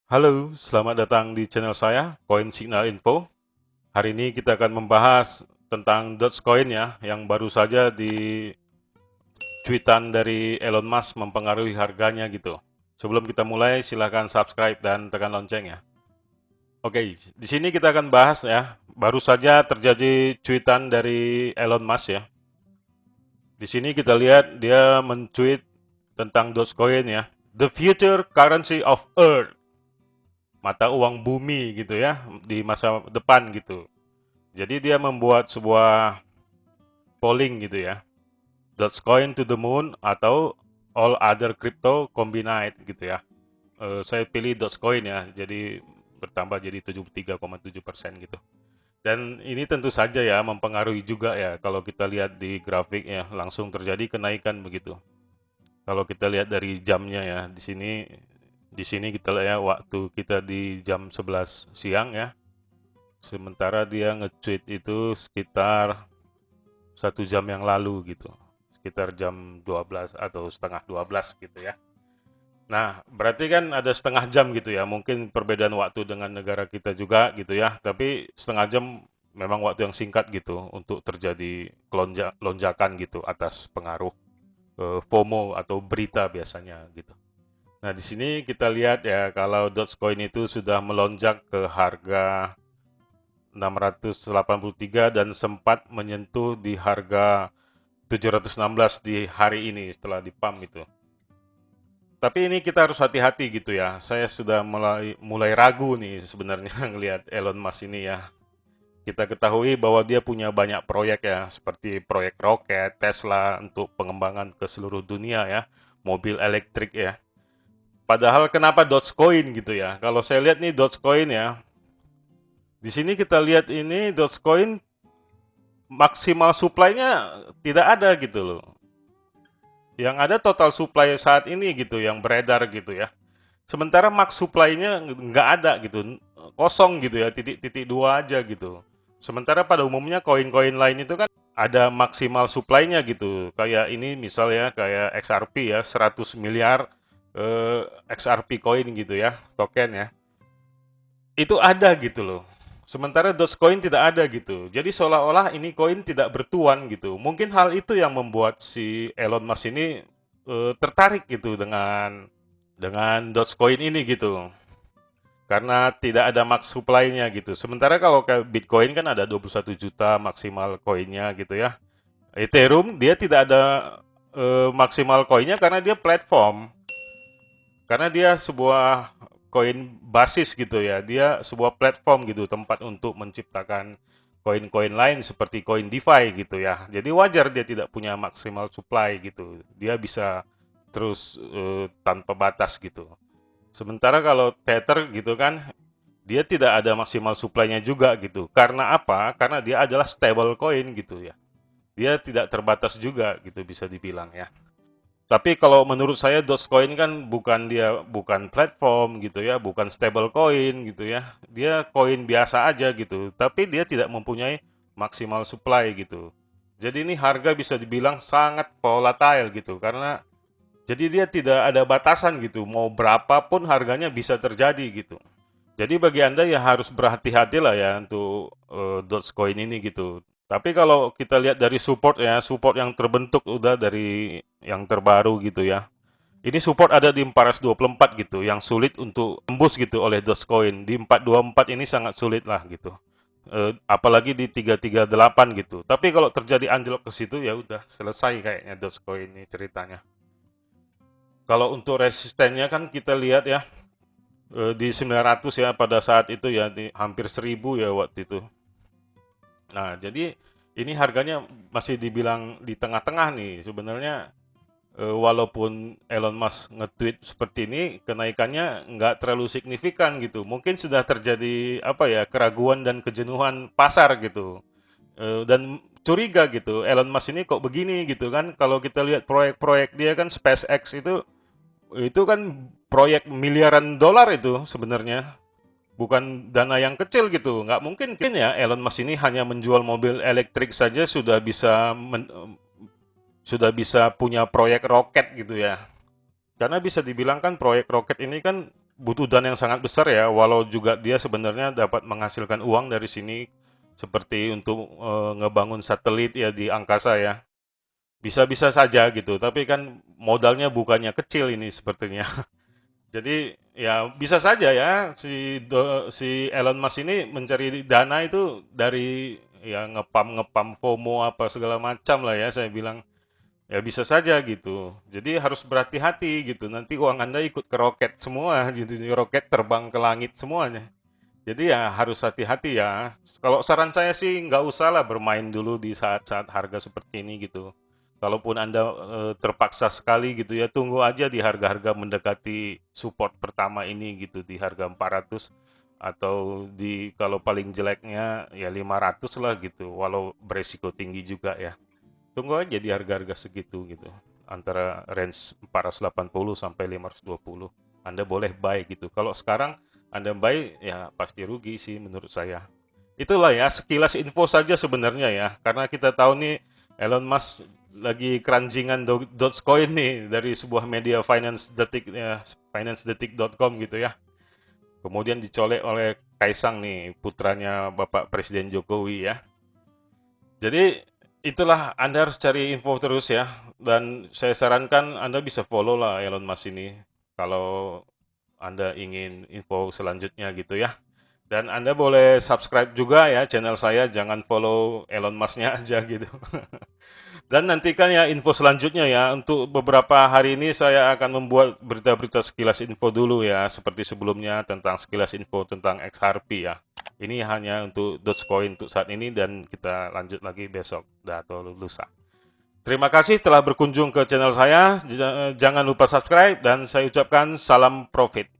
Halo, selamat datang di channel saya, Coin Signal Info. Hari ini kita akan membahas tentang Dogecoin ya, yang baru saja di tweetan dari Elon Musk mempengaruhi harganya gitu. Sebelum kita mulai, silahkan subscribe dan tekan lonceng ya. Oke, di sini kita akan bahas ya, baru saja terjadi tweetan dari Elon Musk ya. Di sini kita lihat dia men-tweet tentang Dogecoin ya, the future currency of Earth, mata uang bumi gitu ya, di masa depan gitu. Jadi dia membuat sebuah polling gitu ya. Dogecoin to the moon atau all other crypto combined gitu ya. Saya pilih Dogecoin ya, jadi bertambah jadi 73,7% gitu. Dan ini tentu saja ya mempengaruhi juga ya kalau kita lihat di grafik ya langsung terjadi kenaikan begitu. Kalau kita lihat dari jamnya ya di sini kita lihat ya waktu kita di jam 11 siang ya. Sementara dia nge-tweet itu sekitar 1 jam yang lalu gitu, sekitar jam 12 atau setengah 12 gitu ya. Nah, berarti kan ada setengah jam gitu ya, mungkin perbedaan waktu dengan negara kita juga gitu ya, tapi setengah jam memang waktu yang singkat gitu untuk terjadi lonjakan gitu atas pengaruh FOMO atau berita biasanya gitu. Nah, di sini kita lihat ya kalau Dogecoin itu sudah melonjak ke harga 683 dan sempat menyentuh di harga 716 di hari ini setelah di pump itu. Tapi ini kita harus hati-hati gitu ya. Saya sudah mulai ragu nih sebenarnya ngelihat Elon Musk ini ya. Kita ketahui bahwa dia punya banyak proyek ya, seperti proyek roket, Tesla untuk pengembangan ke seluruh dunia ya, mobil elektrik ya. Padahal kenapa Dogecoin gitu ya? Kalau saya lihat nih Dogecoin ya, di sini kita lihat ini Dogecoin maksimal supply-nya tidak ada gitu loh. Yang ada total supply saat ini gitu yang beredar gitu ya. Sementara max supply-nya nggak ada gitu, kosong gitu ya, titik-titik dua aja gitu. Sementara pada umumnya koin-koin lain itu kan ada maksimal supply-nya gitu. Kayak ini misalnya kayak XRP ya, 100 miliar XRP koin gitu ya, token ya. Itu ada gitu loh. Sementara Dogecoin tidak ada gitu. Jadi seolah-olah ini koin tidak bertuan gitu. Mungkin hal itu yang membuat si Elon Musk ini tertarik gitu dengan Dogecoin ini gitu. Karena tidak ada max supply-nya gitu. Sementara kalau ke Bitcoin kan ada 21 juta maksimal koinnya gitu ya. Ethereum dia tidak ada maksimal koinnya karena dia platform. Karena dia sebuah koin basis gitu ya. Dia sebuah platform gitu, tempat untuk menciptakan koin-koin lain seperti koin DeFi gitu ya. Jadi wajar dia tidak punya maksimal supply gitu. Dia bisa terus tanpa batas gitu. Sementara kalau Tether gitu kan, dia tidak ada maksimal supply-nya juga gitu. Karena apa? Karena dia adalah stable coin gitu ya. Dia tidak terbatas juga gitu bisa dibilang ya. Tapi kalau menurut saya Dogecoin kan bukan platform gitu ya, bukan stable coin gitu ya. Dia koin biasa aja gitu, tapi dia tidak mempunyai maksimal supply gitu. Jadi ini harga bisa dibilang sangat volatile gitu karena jadi dia tidak ada batasan gitu, mau berapapun harganya bisa terjadi gitu. Jadi bagi Anda ya harus berhati-hatilah ya untuk Dogecoin ini gitu. Tapi kalau kita lihat dari support ya, support yang terbentuk udah dari yang terbaru gitu ya. Ini support ada di 424 gitu, yang sulit untuk tembus gitu oleh Dogecoin. Di 424 ini sangat sulit lah gitu. Apalagi di 338 gitu. Tapi kalau terjadi anjlok ke situ ya udah selesai kayaknya Dogecoin ini ceritanya. Kalau untuk resistennya kan kita lihat ya, di 900 ya pada saat itu ya di hampir 1000 ya waktu itu. Nah, jadi ini harganya masih dibilang di tengah-tengah nih. Sebenarnya walaupun Elon Musk nge-tweet seperti ini, kenaikannya nggak terlalu signifikan gitu. Mungkin sudah terjadi apa ya keraguan dan kejenuhan pasar gitu. Dan curiga gitu, Elon Musk ini kok begini gitu kan? Kalau kita lihat proyek-proyek dia kan SpaceX itu kan proyek miliaran dolar itu sebenarnya. Bukan dana yang kecil gitu, nggak mungkin ya Elon Musk ini hanya menjual mobil elektrik saja sudah bisa punya proyek roket gitu ya. Karena bisa dibilang kan proyek roket ini kan butuh dana yang sangat besar ya, walau juga dia sebenarnya dapat menghasilkan uang dari sini seperti untuk ngebangun satelit ya di angkasa ya. Bisa-bisa saja gitu, tapi kan modalnya bukannya kecil ini sepertinya. Jadi ya bisa saja ya si Elon Musk ini mencari dana itu dari ya ngepam-ngepam FOMO apa segala macam lah ya saya bilang. Ya bisa saja gitu. Jadi harus berhati-hati gitu. Nanti uang Anda ikut ke roket semua gitu. Roket terbang ke langit semuanya. Jadi ya harus hati-hati ya. Kalau saran saya sih nggak usah lah bermain dulu di saat-saat harga seperti ini gitu. Kalaupun Anda terpaksa sekali gitu ya, tunggu aja di harga-harga mendekati support pertama ini gitu di harga 400 atau di kalau paling jeleknya ya 500 lah gitu. Walau beresiko tinggi juga ya. Tunggu aja di harga-harga segitu gitu. Antara range 480 sampai 520. Anda boleh buy gitu. Kalau sekarang Anda buy ya pasti rugi sih menurut saya. Itulah ya sekilas info saja sebenarnya ya. Karena kita tahu nih Elon Musk lagi keranjingan Dogecoin nih dari sebuah media finance detik ya, financedetik.com gitu ya. Kemudian dicolek oleh Kaisang nih, putranya Bapak Presiden Jokowi ya. Jadi itulah Anda harus cari info terus ya. Dan saya sarankan Anda bisa follow lah Elon Musk ini kalau Anda ingin info selanjutnya gitu ya. Dan Anda boleh subscribe juga ya channel saya, jangan follow Elon Musk-nya aja gitu. Dan nantikan ya info selanjutnya ya. Untuk beberapa hari ini saya akan membuat berita-berita sekilas info dulu ya, seperti sebelumnya tentang sekilas info tentang XRP ya. Ini hanya untuk Dogecoin untuk saat ini dan kita lanjut lagi besok atau lusa. Terima kasih telah berkunjung ke channel saya. Jangan lupa subscribe dan saya ucapkan salam profit.